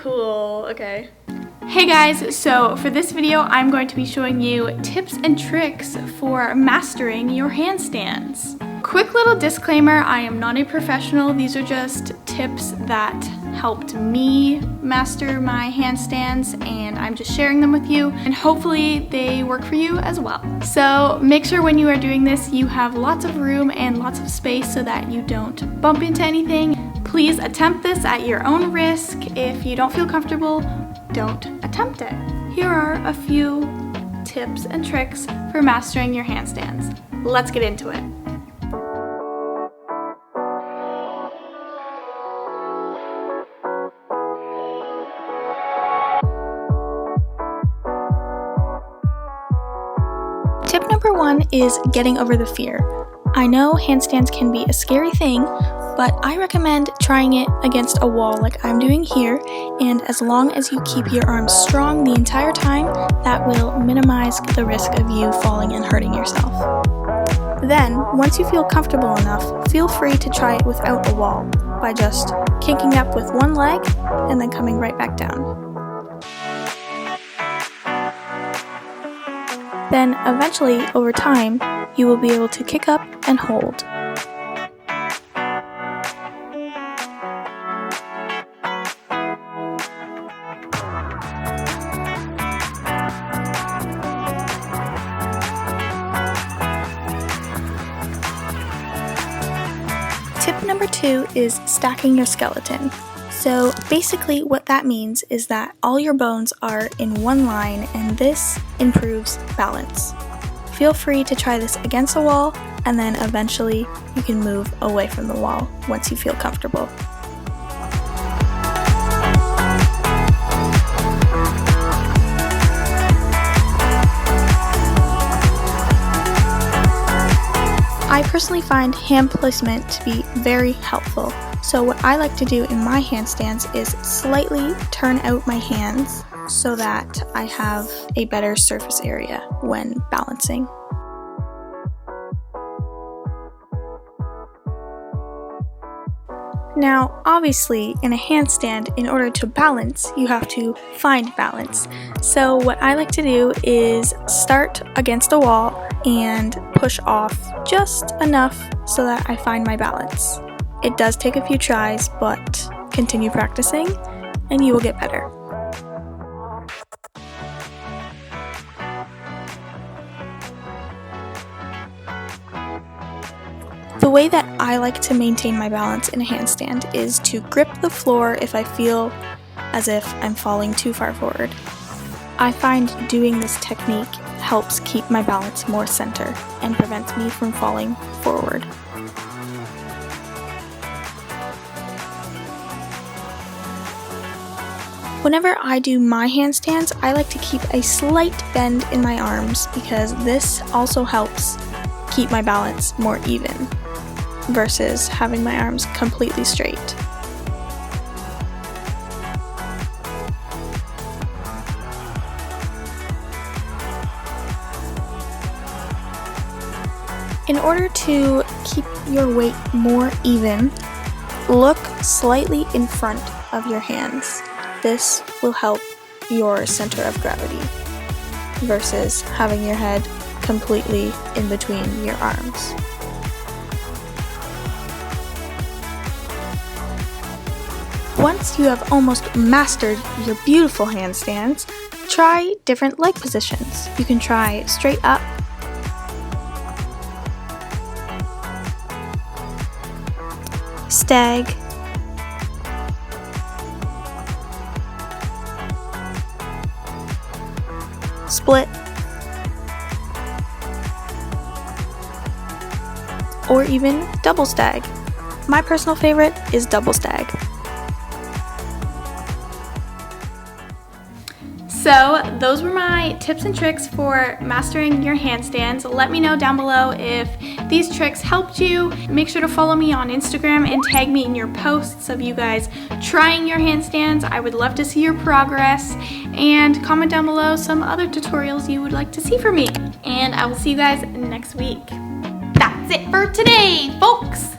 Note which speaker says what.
Speaker 1: cool. Okay. Hey guys, so for this video, I'm going to be showing you tips and tricks for mastering your handstands. Quick little disclaimer, I am not a professional. These are just tips that helped me master my handstands, and I'm just sharing them with you, and hopefully they work for you as well. So make sure when you are doing this, you have lots of room and lots of space so that you don't bump into anything. Please attempt this at your own risk. If you don't feel comfortable, don't attempt it. Here are a few tips and tricks for mastering your handstands. Let's get into it. Tip number 1 is getting over the fear. I know handstands can be a scary thing, but I recommend trying it against a wall like I'm doing here, and as long as you keep your arms strong the entire time, that will minimize the risk of you falling and hurting yourself. Then, once you feel comfortable enough, feel free to try it without a wall by just kicking up with one leg and then coming right back down. Then eventually, over time, you will be able to kick up and hold. Tip number 2 is stacking your skeleton. So basically what that means is that all your bones are in one line, and this improves balance. Feel free to try this against a wall, and then eventually you can move away from the wall once you feel comfortable. I personally find hand placement to be very helpful. So what I like to do in my handstands is slightly turn out my hands so that I have a better surface area when balancing. Now, obviously, in a handstand, in order to balance, you have to find balance. So what I like to do is start against a wall and push off just enough so that I find my balance. It does take a few tries, but continue practicing and you will get better. The way that I like to maintain my balance in a handstand is to grip the floor if I feel as if I'm falling too far forward. I find doing this technique helps keep my balance more center and prevents me from falling forward. Whenever I do my handstands, I like to keep a slight bend in my arms because this also helps keep my balance more even versus having my arms completely straight. In order to keep your weight more even, look slightly in front of your hands. This will help your center of gravity versus having your head completely in between your arms. Once you have almost mastered your beautiful handstands, try different leg positions. You can try straight up, stag, split, or even double stag. My personal favorite is double stag. So those were my tips and tricks for mastering your handstands. Let me know down below if these tricks helped you. Make sure to follow me on Instagram and tag me in your posts of you guys trying your handstands. I would love to see your progress, and comment down below some other tutorials you would like to see from me. And I will see you guys next week. That's it for today, folks.